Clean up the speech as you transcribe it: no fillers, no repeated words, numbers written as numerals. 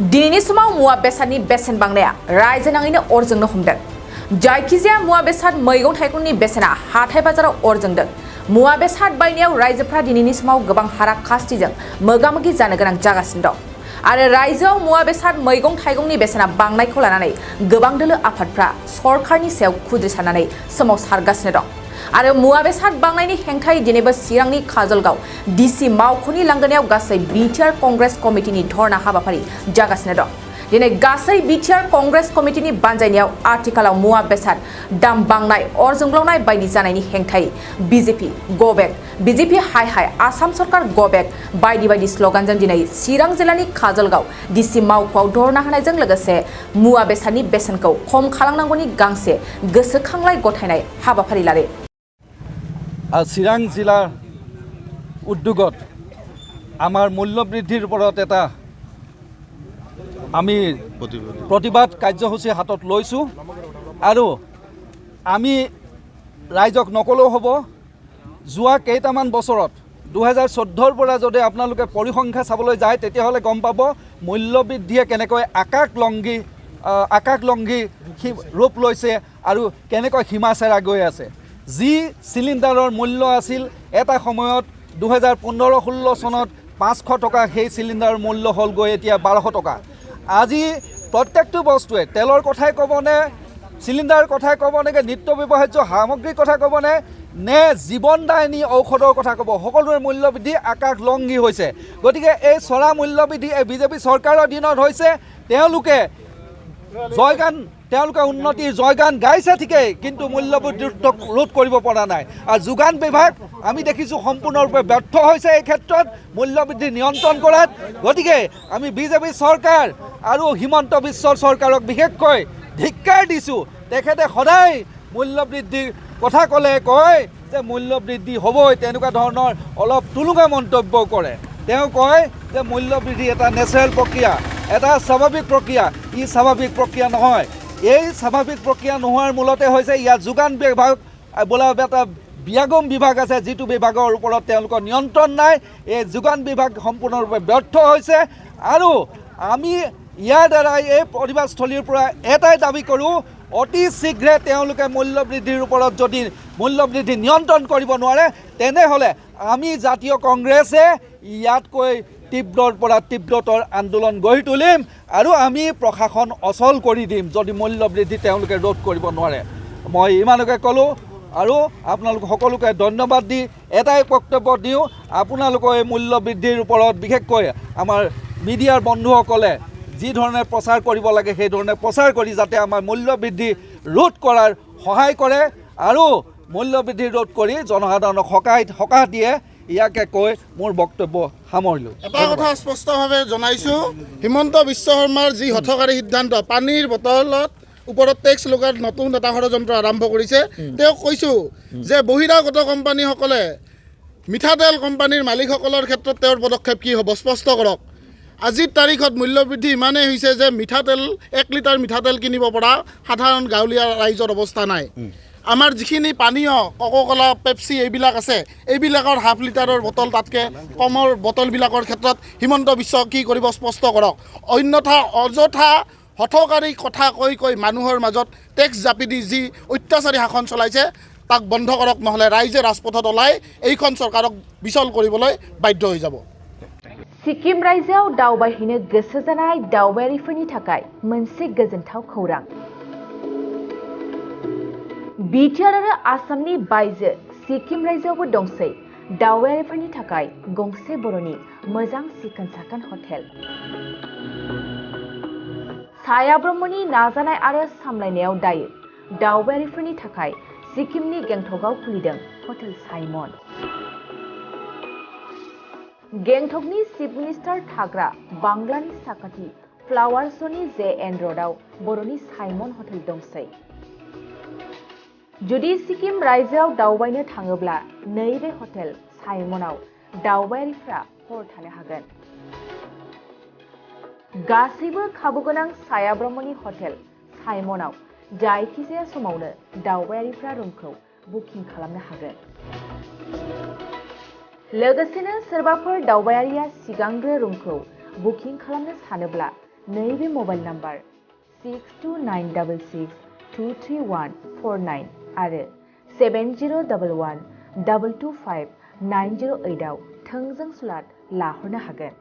दिनैनि समाव मुवा बेसादनि बेसेन बांनाया रायजो नाङैनो अर जोंनो हमदों। जायखिजाया मुवा बेसाद मैगं थाइगंनि बेसेना हाथाय बाजाराव अर जोंदों। मुवा बेसाद बायनायाव रायजोफ्रा दिनैनि समाव गोबां हाराखास्थिजों मोगा-मोगि जानो गोनां जागासिनो दं। आरो रायजोआव मुवा बेसाद मैगं थाइगंनि बेसेना बांनायखौ लानानै गोबां दोलो आफादफ्रा सरकारनि सायाव खुद्रिसारनानै सोमावसारगासिनो दं। आरो मुवा बेसाद बांनायनि हेंथायै दिनैबो चिरांनि काजलगाव डिसि मावख'नि लांगोनायाव गासै बिटिआर कंग्रेस कमिटिनि धरना हाबाफारि जागासिनो दं। दिनै गासै बिटिआर कंग्रेस कमिटिनि बानजायनायाव आथिखालाव मुवा बेसाद दाम बांनाय अर जोंब्लावनाय बायदि जानायनि हेंथायै बिजेपि गो बेक, बिजेपि हाय हाय, आसाम सरकार गो बेक बायदि बायदि स्लगानजों दिनै चिरां जिल्लानि काजलगाव डिसि मावख'आव धरना होनायजों लोगोसे मुवा बेसादनि बेसेनखौ खम खालामनांगौनि गांसे गोसोखांलाय गथायनाय हाबाफारि लादों। চিৰাং জিলাৰ উদ্যোগত আমাৰ মূল্য বৃদ্ধিৰ ওপৰত এটা আমি প্ৰতিবাদ কাৰ্যসূচী হাতত লৈছোঁ আৰু আমি ৰাইজক নকলেও হ'ব। যোৱা কেইটামান বছৰত 2014ৰ পৰা যদি আপোনালোকে পৰিসংখ্যা চাবলৈ যায় তেতিয়াহ'লে গম পাব মূল্য বৃদ্ধিয়ে কেনেকৈ আকাশলংঘী ৰূপ লৈছে আৰু কেনেকৈ সীমা চেৰা গৈ আছে। যি চিলিণ্ডাৰৰ মূল্য আছিল এটা সময়ত 2015-16 চনত 500 টকা, সেই চিলিণ্ডাৰৰ মূল্য হ'ল গৈ এতিয়া 1200 টকা। আজি প্ৰত্যেকটো বস্তুৱে তেলৰ কথাই ক'বনে, চিলিণ্ডাৰৰ কথাই ক'ব নেকি, নিত্য ব্যৱহাৰ্য সামগ্ৰীৰ কথা ক'বনে, নে জীৱনদায়িনী ঔষধৰ কথা ক'ব, সকলোৰে মূল্য বৃদ্ধি আকাশলংঘী হৈছে। গতিকে এই চৰা মূল্য বৃদ্ধি এই বিজেপি চৰকাৰৰ দিনত হৈছে। তেওঁলোকে উন্নতিৰ জয়গান গাইছে ঠিকেই, কিন্তু মূল্যবৃদ্ধি ৰোধ কৰিব পৰা নাই। আৰু যোগান বিভাগ আমি দেখিছোঁ সম্পূৰ্ণৰূপে ব্যৰ্থ হৈছে এই ক্ষেত্ৰত মূল্যবৃদ্ধি নিয়ন্ত্ৰণ কৰাত। গতিকে আমি বিজেপি চৰকাৰ আৰু হিমন্ত বিশ্ব চৰকাৰক বিশেষকৈ ধিক্কাৰ দিছোঁ। তেখেতে সদায় মূল্যবৃদ্ধিৰ কথা ক'লে কয় যে মূল্যবৃদ্ধি হ'বই, তেনেকুৱা ধৰণৰ অলপ টুলুঙা মন্তব্য কৰে। তেওঁ কয় যে মূল্যবৃদ্ধি এটা নেচাৰেল প্ৰক্ৰিয়া, এটা স্বাভাৱিক প্ৰক্ৰিয়া। ই স্বাভাৱিক প্ৰক্ৰিয়া নহয়। এই স্বাভাৱিক প্ৰক্ৰিয়া নোহোৱাৰ মূলতে হৈছে ইয়াত যোগান বিভাগ বোলা এটা বিয়াগম বিভাগ আছে, যিটো বিভাগৰ ওপৰত তেওঁলোকৰ নিয়ন্ত্ৰণ নাই। এই যোগান বিভাগ সম্পূৰ্ণৰূপে ব্যৰ্থ হৈছে। আৰু আমি ইয়াৰ দ্বাৰাই এই প্ৰতিবাদস্থলীৰ পৰা এটাই দাবী কৰোঁ, অতি শীঘ্ৰে তেওঁলোকে মূল্যবৃদ্ধিৰ ওপৰত যদি মূল্যবৃদ্ধি নিয়ন্ত্ৰণ কৰিব নোৱাৰে তেনেহ'লে আমি জাতীয় কংগ্ৰেছে ইয়াতকৈ তীব্ৰৰ পৰা তীব্ৰতৰ আন্দোলন গঢ়ি তুলিম আৰু আমি প্ৰশাসন অচল কৰি দিম যদি মূল্যবৃদ্ধি তেওঁলোকে ৰোধ কৰিব নোৱাৰে। মই ইমানকে ক'লোঁ আৰু আপোনালোক সকলোকে ধন্যবাদ দি এটাই বক্তব্য দিওঁ, আপোনালোকৰ এই মূল্যবৃদ্ধিৰ ওপৰত বিশেষকৈ আমাৰ মিডিয়াৰ বন্ধুসকলে যি ধৰণে প্ৰচাৰ কৰিব লাগে সেই ধৰণে প্ৰচাৰ কৰি যাতে আমাৰ মূল্যবৃদ্ধি ৰোধ কৰাৰ সহায় কৰে আৰু মূল্যবৃদ্ধি ৰোধ কৰি জনসাধাৰণক সকাহ দিয়ে। ইয়াকে কৈ মোৰ বক্তব্য সামৰিলোঁ। এটা কথা স্পষ্টভাৱে জনাইছোঁ, হিমন্ত বিশ্ব শৰ্মাৰ যি হঠকাৰী সিদ্ধান্ত পানীৰ বটলত ওপৰত টেক্স লগাৰ নতুন এটা ষড়যন্ত্ৰ আৰম্ভ কৰিছে। তেওঁক কৈছোঁ যে বহিৰাগত কোম্পানীসকলে মিঠাতেল কোম্পানীৰ মালিকসকলৰ ক্ষেত্ৰত তেওঁৰ পদক্ষেপ কি হ'ব স্পষ্ট কৰক। আজিৰ তাৰিখত মূল্যবৃদ্ধি ইমানেই হৈছে যে মিঠাতেল 1 লিটাৰ মিঠাতেল কিনিব পৰা সাধাৰণ গাঁৱলীয়া ৰাইজৰ অৱস্থা নাই। আমাৰ যিখিনি পানীয় কোকা-কোলা, পেপচি এইবিলাক আছে, এইবিলাকৰ হাফ লিটাৰৰ বটল তাতকৈ কমৰ বটলবিলাকৰ ক্ষেত্ৰত হিমন্ত বিশ্ব কি কৰিব স্পষ্ট কৰক। অন্যথা অযথা হঠকাৰী কথা কৈ মানুহৰ মাজত টেক্স জাপি দি যি অত্যাচাৰী শাসন চলাইছে তাক বন্ধ কৰক, নহ'লে ৰাইজে ৰাজপথত ওলাই এইখন চৰকাৰক বিচল কৰিবলৈ বাধ্য হৈ যাব। सिक्किम रायजोआव दावबायहैनो गोसो जानाय दावबायारिफोरनि थाखाय मोनसे गोजोनथाव खौरां। बिटिआर आरो आसामनि बायजो सिक्किम रायजोआवबो दंसै दावबायारिफोरनि थाखाय गंसे बर'नि मोजां सिखोन-साखोन हटेल। साया ब्रह्मनि नाजानाय आरो सामलायनायाव दायो दावबायारिफोरनि थाखाय सिक्किमनि गेंटकआव खुलिदों हटेल साइमन। गेंटकनि चिफ मिनिस्टार थाग्रा बांग्लानि साखाथि फ्लावार्सनि JN र'डआव बर'नि साइमन हटेल दंसै। जुदि सिक्किम रायजोआव दावबायनो थाङोब्ला नैबे हटेल साइमनआव दावबायारिफ्रा हर थानो हागोन। गासैबो खाबुगोनां साया ब्रह्मनि हटेल साइमनआव जायखिजाया समावनो दावबायारिफ्रा रुमखौ बुकिं खालामनो हागोन। लोगोसेनो सोरबाफोर दावबायारिया सिगांग्रो रुमखौ बुकिं खालामनो सानोब्ला नैबे मबाइल नाम्बार 6296623149 आरो 7011225908 आव थोंजों स्लट लाहरनो हागोन।